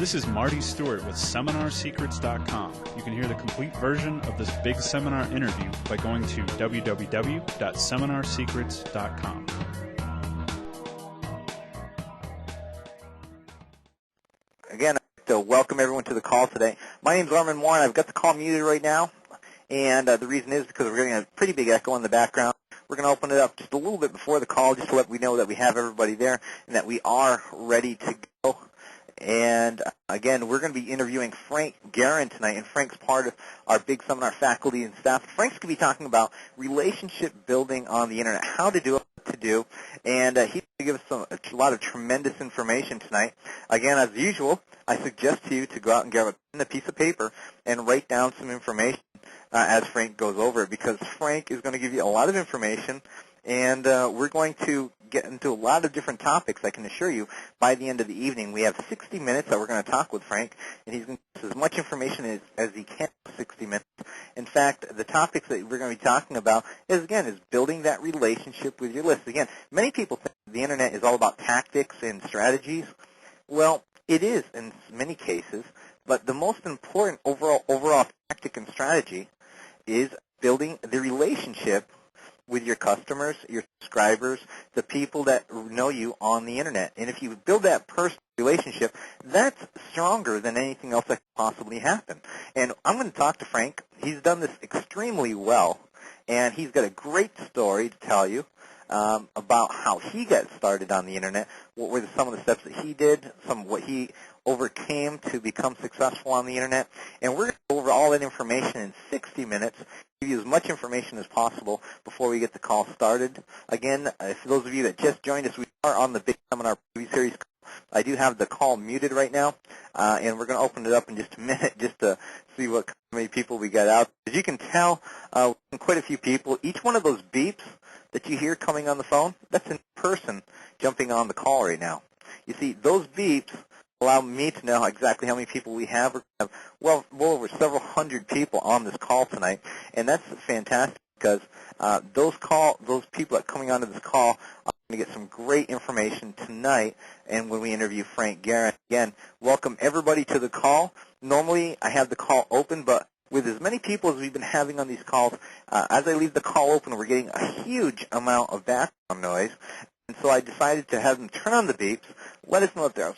This is Marty Stewart with SeminarSecrets.com. You can hear the complete version of this big seminar interview by going to www.SeminarSecrets.com. Again, I'd like to welcome everyone to the call today. My name is Armand, Morin. I've got the call muted right now, and the reason is because we're getting a pretty big echo in the background. We're going to open it up just a little bit before the call just to let we know that we have everybody there and that we are ready to go. And again, we're going to be interviewing Frank Garon tonight, and Frank's part of our big seminar faculty and staff. Frank's going to be talking about relationship building on the internet, how to do it, what to do, and he's going to give us a lot of tremendous information tonight. Again, as usual, I suggest to you to go out and grab a pen and a piece of paper and write down some information as Frank goes over it, because Frank is going to give you a lot of information, and we're going to get into a lot of different topics. I can assure you by the end of the evening we have 60 minutes that we're going to talk with Frank, and he's going to give us as much information as he can in 60 minutes. In fact, the topics that we're going to be talking about is building that relationship with your list. Again, many people think the internet is all about tactics and strategies. Well, it is in many cases, but the most important overall tactic and strategy is building the relationship with your customers, your subscribers, the people that know you on the internet. And if you build that personal relationship, that's stronger than anything else that could possibly happen. And I'm going to talk to Frank. He's done this extremely well, and he's got a great story to tell you about how he got started on the internet, what were some of the steps that he did, some of what he overcame to become successful on the internet. And we're going to go over all that information in 60 minutes, give you as much information as possible before we get the call started. Again, for those of you that just joined us, we are on the Big Seminar Preview Series. I do have the call muted right now, and we're going to open it up in just a minute just to see how many people we got out. As you can tell, quite a few people. Each one of those beeps that you hear coming on the phone, that's a person jumping on the call right now. You see, those beeps allow me to know exactly how many people we have. We have well over several hundred people on this call tonight, and that's fantastic because those people that are coming onto this call are going to get some great information tonight. And when we interview Frank Garon, again, welcome everybody to the call. Normally, I have the call open, but with as many people as we've been having on these calls, as I leave the call open, we're getting a huge amount of background noise. And so I decided to have them turn on the beeps, let us know if there's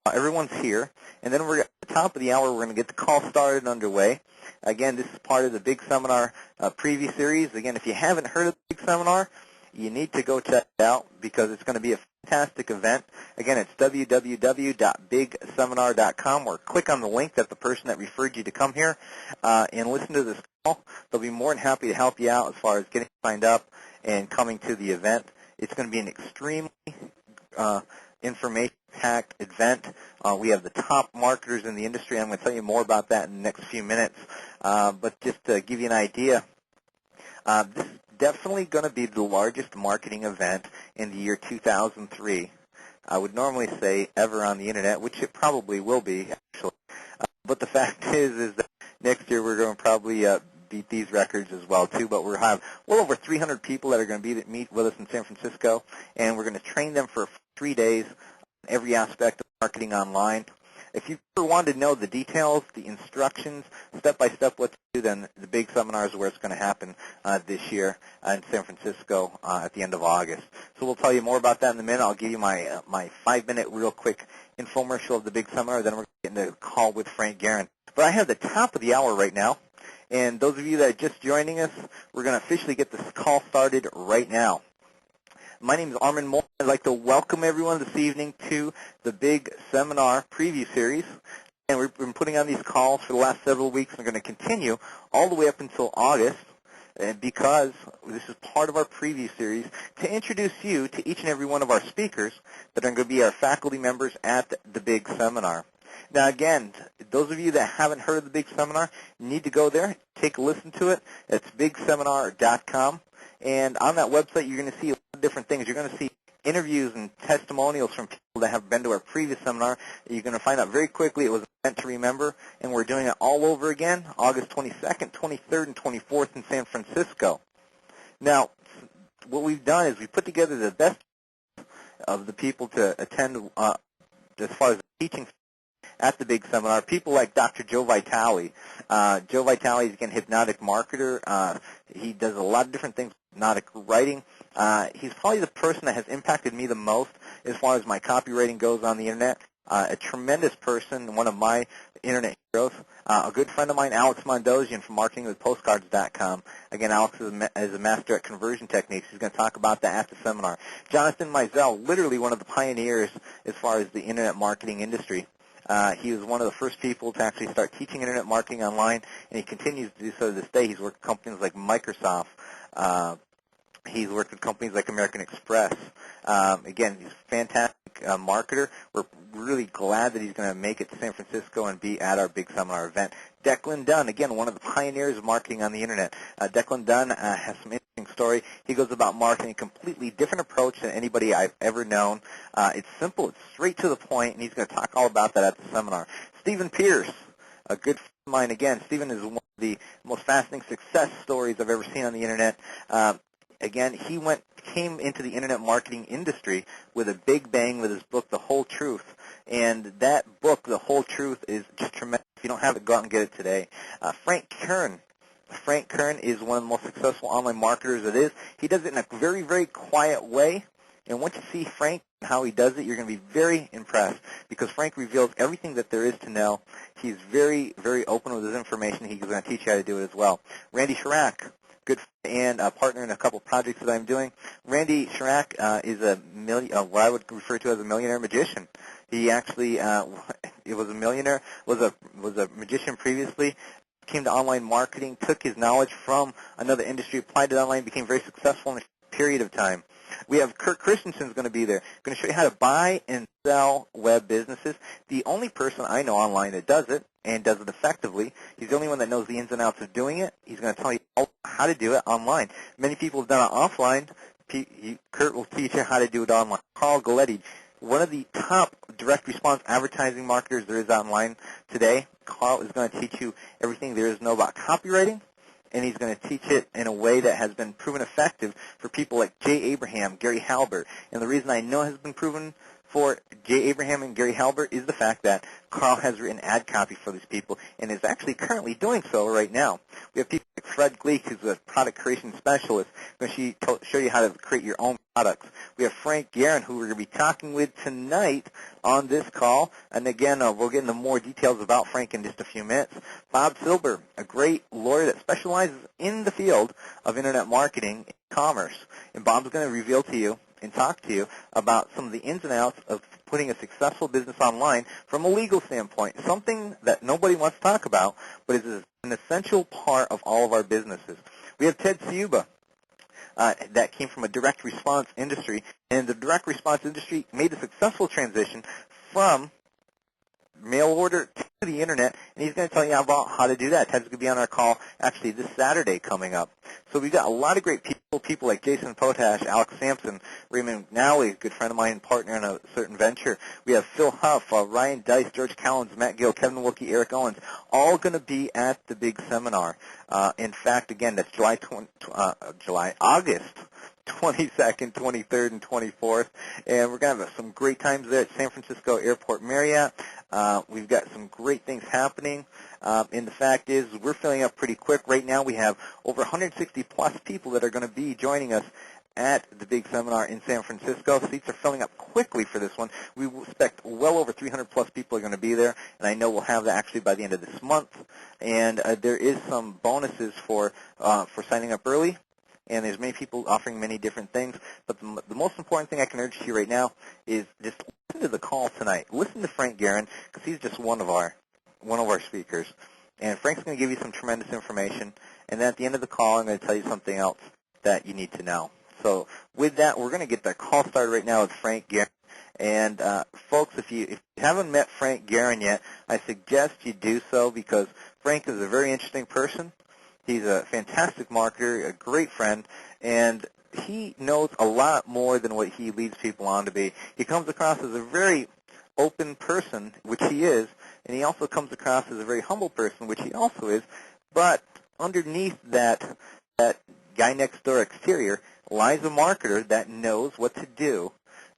everyone's here, and then we're at the top of the hour. We're going to get the call started and underway. Again, this is part of the Big Seminar Preview Series. Again, if you haven't heard of the Big Seminar, you need to go check it out because it's going to be a fantastic event. Again, it's www.bigseminar.com, or click on the link that the person that referred you to come here and listen to this call. They'll be more than happy to help you out as far as getting signed up and coming to the event. It's going to be an extremely information-packed event. We have the top marketers in the industry. I'm going to tell you more about that in the next few minutes. But just to give you an idea, this is definitely going to be the largest marketing event in the year 2003. I would normally say ever on the internet, which it probably will be, actually. But the fact is that next year we're going to probably beat these records as well, too. But we'll have well over 300 people that are going to meet with us in San Francisco, and we're going to train them for 3 days on every aspect of marketing online. If you ever wanted to know the details, the instructions, step-by-step what to do, then the Big Seminar is where it's going to happen this year in San Francisco at the end of August. So we'll tell you more about that in a minute. I'll give you my 5-minute real quick infomercial of the Big Seminar, then we're going to get into a call with Frank Garon. But I have the top of the hour right now, and those of you that are just joining us, we're going to officially get this call started right now. My name is Armand Morin. I'd like to welcome everyone this evening to the Big Seminar Preview Series. And we've been putting on these calls for the last several weeks, and we're going to continue all the way up until August, because this is part of our preview series to introduce you to each and every one of our speakers that are going to be our faculty members at the Big Seminar. Now, again, those of you that haven't heard of the Big Seminar, you need to go there, take a listen to it. It's BigSeminar.com. And on that website, you're going to see a lot of different things. You're going to see interviews and testimonials from people that have been to our previous seminar. You're going to find out very quickly it was an event to remember, and we're doing it all over again, August 22nd, 23rd, and 24th in San Francisco. Now, what we've done is we put together the best of the people to attend as far as the teaching at the big seminar. People like Dr. Joe Vitale. Joe Vitale is, again, hypnotic marketer. He does a lot of different things with hypnotic writing. He's probably the person that has impacted me the most as far as my copywriting goes on the Internet. A tremendous person, one of my Internet heroes. A good friend of mine, Alex Mondosian from marketingwithpostcards.com. Again, Alex is a master at conversion techniques. He's going to talk about that at the seminar. Jonathan Mizell, literally one of the pioneers as far as the Internet marketing industry. He was one of the first people to actually start teaching Internet marketing online, and he continues to do so to this day. He's worked with companies like Microsoft. He's worked with companies like American Express. Again, he's a fantastic marketer. We're really glad that he's going to make it to San Francisco and be at our big seminar event. Declan Dunn, again, one of the pioneers of marketing on the Internet. Declan Dunn has some interesting story. He goes about marketing a completely different approach than anybody I've ever known. It's simple. It's straight to the point, and he's going to talk all about that at the seminar. Stephen Pierce, a good friend of mine. Again, Stephen is one of the most fascinating success stories I've ever seen on the Internet. Again, he came into the Internet marketing industry with a big bang with his book, The Whole Truth. And that book, The Whole Truth, is just tremendous. If you don't have it, go out and get it today. Frank Kern. Frank Kern is one of the most successful online marketers it is. He does it in a very, very quiet way. And once you see Frank and how he does it, you're going to be very impressed because Frank reveals everything that there is to know. He's very, very open with his information. He's going to teach you how to do it as well. Randy Chirac, good and partner in a couple projects that I'm doing. Randy Chirac is what I would refer to as a millionaire magician. He actually was a millionaire, was a magician previously, came to online marketing, took his knowledge from another industry, applied it online, became very successful in a period of time. We have Kurt Christensen's going to be there, going to show you how to buy and sell web businesses. The only person I know online that does it and does it effectively. He's the only one that knows the ins and outs of doing it. He's going to tell you how to do it online. Many people have done it offline. Kurt will teach you how to do it online. Carl Galletti, one of the top direct response advertising marketers there is online today. Carl is going to teach you everything there is to know about copywriting, and he's going to teach it in a way that has been proven effective for people like Jay Abraham, Gary Halbert. And the reason I know it has been proven for Jay Abraham and Gary Halbert is the fact that Carl has written ad copy for these people and is actually currently doing so right now. We have people like Fred Gleek, who's a product creation specialist, going to show you how to create your own products. We have Frank Garon, who we're going to be talking with tonight on this call. And again, we'll get into more details about Frank in just a few minutes. Bob Silber, a great lawyer that specializes in the field of Internet marketing and commerce. And Bob's going to reveal to you and talk to you about some of the ins and outs of putting a successful business online from a legal standpoint, something that nobody wants to talk about, but is an essential part of all of our businesses. We have Ted Ciuba. That came from a direct response industry, and the direct response industry made a successful transition from mail order to the Internet, and he's going to tell you about how to do that. Ted's going to be on our call actually this Saturday coming up. So we've got a lot of great people like Jason Potash, Alex Sampson, Raymond McNally, a good friend of mine and partner in a certain venture. We have Phil Huff, Ryan Dice, George Collins, Matt Gill, Kevin Wilkie, Eric Owens, all going to be at the big seminar. In fact, again, that's August 22nd, 23rd, and 24th. And we're going to have some great times there at San Francisco Airport Marriott. We've got some great things happening. And the fact is, we're filling up pretty quick. Right now, we have over 160-plus people that are going to be joining us at the big seminar in San Francisco. Seats are filling up quickly for this one. We expect well over 300-plus people are going to be there, and I know we'll have that actually by the end of this month. And there is some bonuses for signing up early. And there's many people offering many different things. But the most important thing I can urge to you right now is just listen to the call tonight. Listen to Frank Garon, because he's just one of our speakers. And Frank's going to give you some tremendous information. And then at the end of the call, I'm going to tell you something else that you need to know. So with that, we're going to get the call started right now with Frank Garon. And folks, if you haven't met Frank Garon yet, I suggest you do so, because Frank is a very interesting person. He's a fantastic marketer, a great friend, and he knows a lot more than what he leads people on to be. He comes across as a very open person, which he is, and he also comes across as a very humble person, which he also is. But underneath that guy next door exterior lies a marketer that knows what to do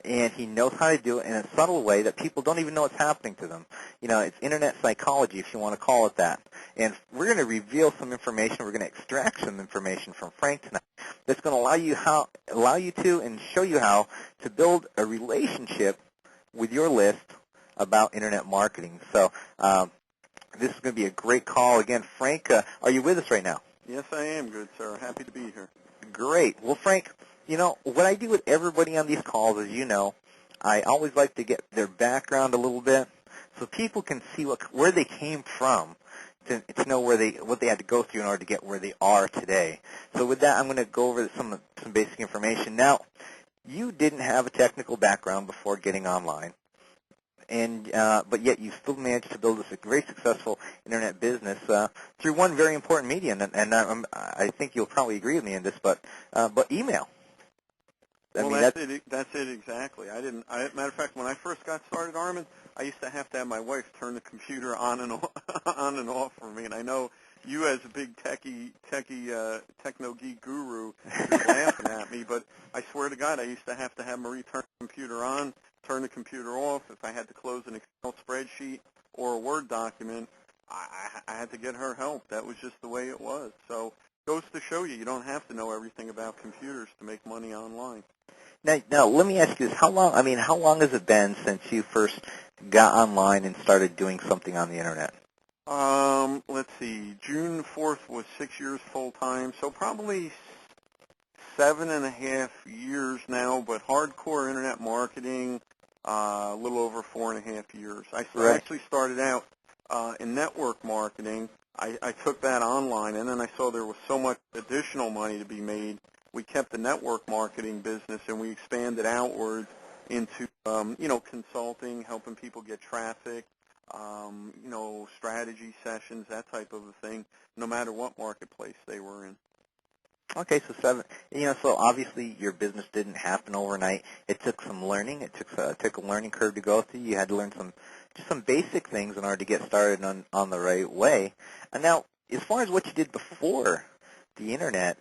and he knows how to do it in a subtle way that people don't even know what's happening to them. It's internet psychology, if you want to call it that. And we're going to reveal some information. We're going to extract some information from Frank tonight that's going to allow you to and show you how to build a relationship with your list about internet marketing. So this is going to be a great call. Again, Frank, are you with us right now? Yes, I am, good sir. Happy to be here. Great. Well, Frank, what I do with everybody on these calls, as you know, I always like to get their background a little bit so people can see where they came from to know what they had to go through in order to get where they are today. So with that, I'm going to go over some basic information. Now, you didn't have a technical background before getting online, but yet you still managed to build a very successful internet business through one very important medium, and I think you'll probably agree with me in this, but email. That's it exactly. Matter of fact, when I first got started, Armand, I used to have my wife turn the computer on and off for me. And I know you, as a big techie techno geek guru, you're laughing at me, but I swear to God, I used to have Marie turn the computer on, turn the computer off. If I had to close an Excel spreadsheet or a Word document, I had to get her help. That was just the way it was. So it goes to show you don't have to know everything about computers to make money online. Now, let me ask you this: how long has it been since you first got online and started doing something on the internet? Let's see. June 4th was 6 years full time, so probably 7.5 years now. But hardcore internet marketing, a little over 4.5 years. I actually started out in network marketing. I took that online, and then I saw there was so much additional money to be made. We kept the network marketing business, and we expanded outward into, consulting, helping people get traffic, strategy sessions, that type of a thing, no matter what marketplace they were in. Okay, so obviously your business didn't happen overnight. It took some learning. It took a learning curve to go through. You had to learn some basic things in order to get started on the right way. And now, as far as what you did before the internet,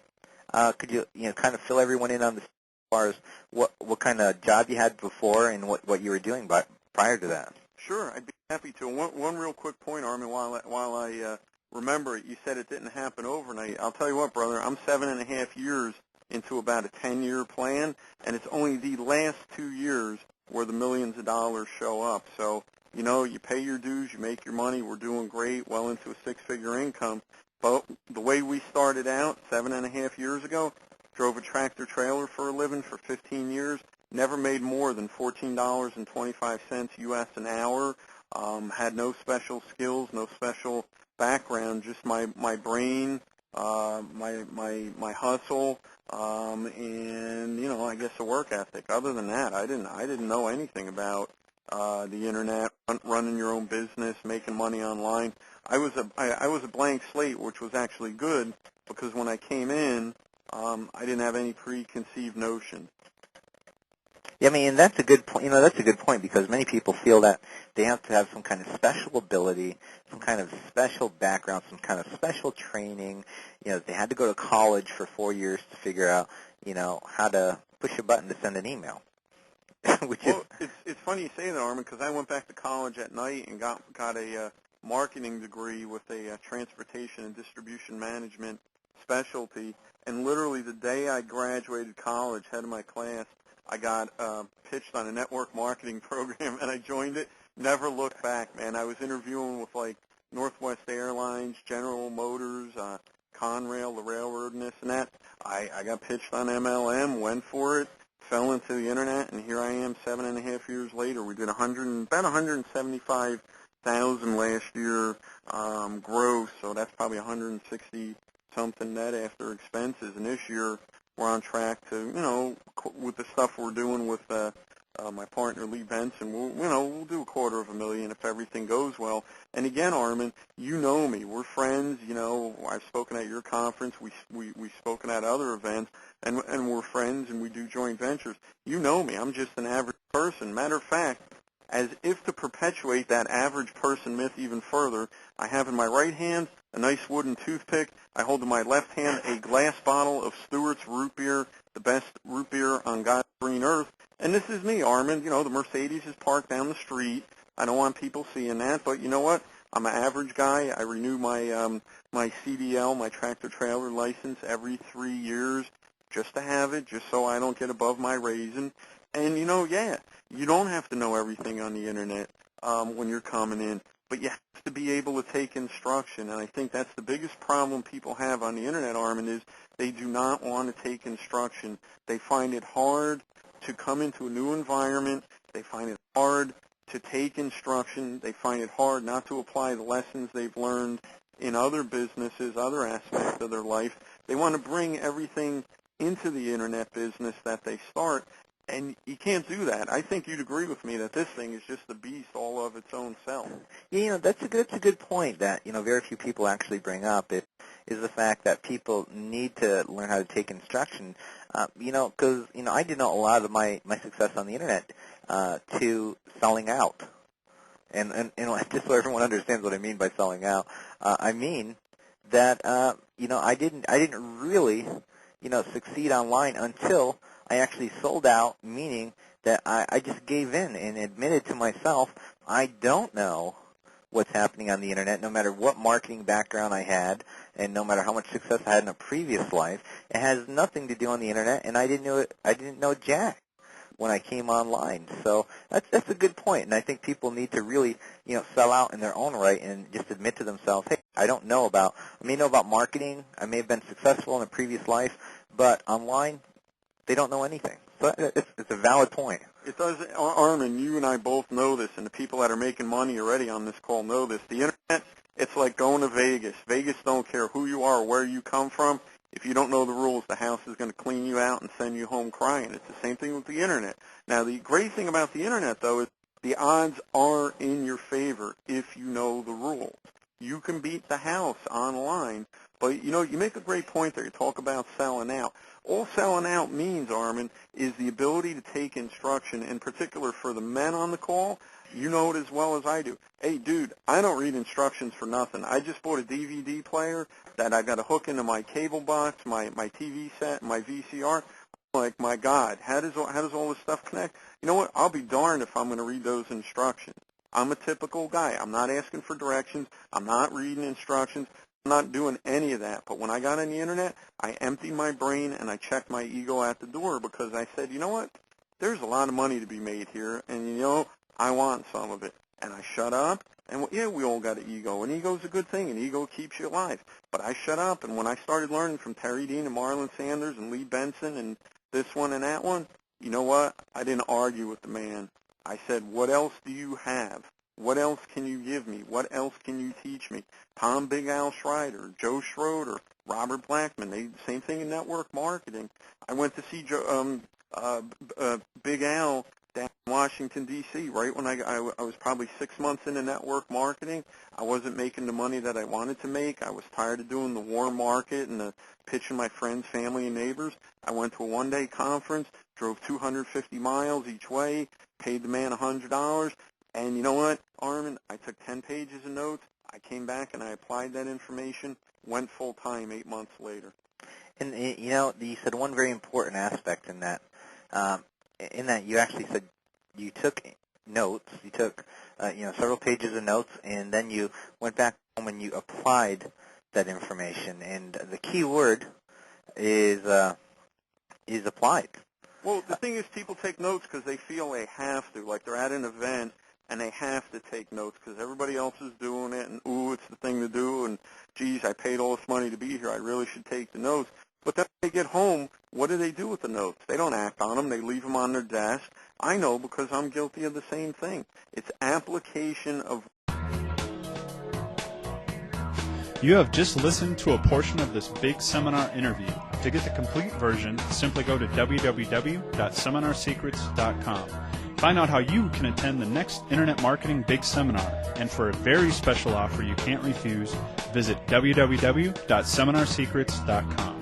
could you kind of fill everyone in on this, as far as what kind of job you had before and what you were doing prior to that? Sure, I'd be happy to. One real quick point, Armand, while I remember it, you said it didn't happen overnight. I'll tell you what, brother, I'm 7.5 years into about a 10-year plan, and it's only the last 2 years where the millions of dollars show up. So, you pay your dues, you make your money, we're doing great, well into a six-figure income. But the way we started out 7.5 years ago, drove a tractor trailer for a living for 15 years, never made more than $14.25 U.S. an hour, had no special skills, no special background, just my brain, my hustle, and I guess a work ethic. Other than that, I didn't know anything about the internet, running your own business, making money online. I was a blank slate, which was actually good because when I came in, I didn't have any preconceived notion. Yeah, I mean, that's a good point. That's a good point because many people feel that they have to have some kind of special ability, some kind of special background, some kind of special training. They had to go to college for 4 years to figure out, how to push a button to send an email. It's funny you say that, Armand, because I went back to college at night and got a marketing degree with a transportation and distribution management specialty. And literally the day I graduated college, head of my class, I got pitched on a network marketing program, and I joined it. Never looked back, man. I was interviewing with, Northwest Airlines, General Motors, Conrail, the railroad, and this and that. I got pitched on MLM, went for it, fell into the internet, and here I am 7.5 years later. We did about 175,000 last year gross, so that's probably 160-something net after expenses. And this year, we're on track to, with the stuff we're doing with my partner Lee Benson, we'll do $250,000 if everything goes well. And again, Armand, you know me. We're friends. I've spoken at your conference. We've spoken at other events, and we're friends, and we do joint ventures. You know me. I'm just an average person. Matter of fact, as if to perpetuate that average person myth even further, I have in my right hand a nice wooden toothpick. I hold in my left hand a glass bottle of Stewart's root beer the best root beer on God's green earth. And this is me, Armand. You know, the Mercedes is parked down the street. I don't want people seeing that, but you know what? I'm an average guy. I renew my my CDL, my tractor-trailer license, every 3 years just to have it, just so I don't get above my raisin. And, you know, yeah, you don't have to know everything on the Internet when you're coming in, but you have to be able to take instruction. And I think that's the biggest problem people have on the Internet, Armand, is they do not want to take instruction. They find it hard to come into a new environment. They find it hard to take instruction. They find it hard not to apply the lessons they've learned in other businesses, other aspects of their life. They want to bring everything into the Internet business that they start, and you can't do that. I think you'd agree with me that this thing is just a beast all of its own self. Yeah, you know, that's a good point that, you know, very few people actually bring up. It is the fact that people need to learn how to take instruction. You know, because, you know, I did know a lot of my success on the Internet to selling out. And just so everyone understands what I mean by selling out, I mean that, you know, I didn't really, you know, succeed online until I actually sold out, meaning that I just gave in and admitted to myself I don't know what's happening on the Internet, no matter what marketing background I had and no matter how much success I had in a previous life. It has nothing to do on the Internet, and I didn't know jack when I came online. So that's a good point, and I think people need to really, you know, sell out in their own right and just admit to themselves, hey, I may know about marketing, I may have been successful in a previous life, but online, they don't know anything. So it's a valid point. It does, Armand, you and I both know this, and the people that are making money already on this call know this. The Internet, it's like going to Vegas. Vegas don't care who you are or where you come from. If you don't know the rules, the house is going to clean you out and send you home crying. It's the same thing with the Internet. Now, the great thing about the Internet, though, is the odds are in your favor if you know the rules. You can beat the house online, but, you know, you make a great point there. You talk about selling out. All selling out means, Armand, is the ability to take instruction, in particular for the men on the call. You know it as well as I do. Hey, dude, I don't read instructions for nothing. I just bought a DVD player that I got to hook into my cable box, my TV set, my VCR. I'm like, my God, how does all this stuff connect? You know what? I'll be darned if I'm going to read those instructions. I'm a typical guy. I'm not asking for directions. I'm not reading instructions. I'm not doing any of that. But when I got on the Internet, I emptied my brain and I checked my ego at the door because I said, you know what? There's a lot of money to be made here, and, you know, I want some of it. And I shut up, and yeah, we all got an ego, and ego's a good thing, and ego keeps you alive. But I shut up, and when I started learning from Terry Dean and Marlon Sanders and Lee Benson and this one and that one, you know what? I didn't argue with the man. I said, what else do you have? What else can you give me? What else can you teach me? Tom Big Al Schreider, Joe Schroeder, Robert Blackman, they same thing in network marketing. I went to see Big Al down in Washington, D.C., right when I was probably 6 months into network marketing. I wasn't making the money that I wanted to make. I was tired of doing the warm market and the pitching my friends, family, and neighbors. I went to a one-day conference, drove 250 miles each way, paid the man $100, and you know what, Armand? I took 10 pages of notes. I came back and I applied that information, went full-time 8 months later. And, you know, you said one very important aspect in that you actually said you took notes, you took, you know, several pages of notes, and then you went back home and you applied that information. And the key word is applied. Well, the thing is, people take notes because they feel they have to, like they're at an event and they have to take notes because everybody else is doing it, and, ooh, it's the thing to do, and, geez, I paid all this money to be here. I really should take the notes. But then when they get home, what do they do with the notes? They don't act on them. They leave them on their desk. I know because I'm guilty of the same thing. It's application of... You have just listened to a portion of this Big Seminar interview. To get the complete version, simply go to www.seminarsecrets.com. Find out how you can attend the next Internet Marketing Big Seminar. And for a very special offer you can't refuse, visit www.seminarsecrets.com.